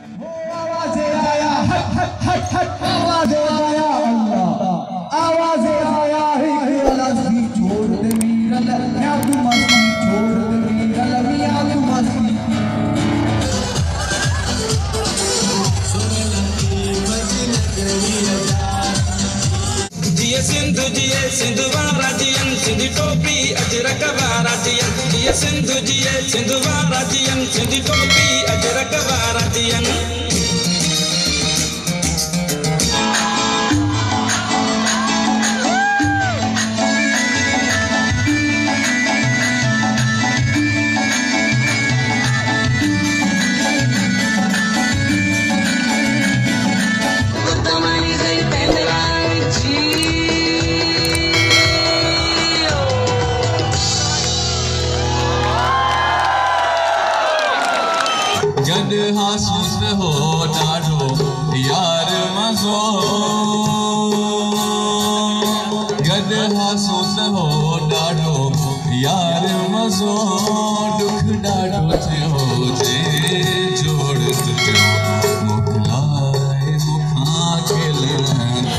आवाज़े आया हट हट हट हट आवाज़े आया अल्लाह आवाज़े आया है अलग भी छोड़ दे मीरल या तू मस्ती छोड़ दे मीरल या तू मस्ती जिए सिंधु वारा जियन सिंधी टोपी अजरक वारा जियन जिए सिंधु वारा जियन सिंधी टोपी अजरक वारा जियन जद हासूस हो डाढो यार मज़ो जद हासूस हो डाढो यार मज़ो दुख डाढो थियो जे जोड़ तुझो मोकलाए मुखां खेलण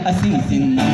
असी जिंदा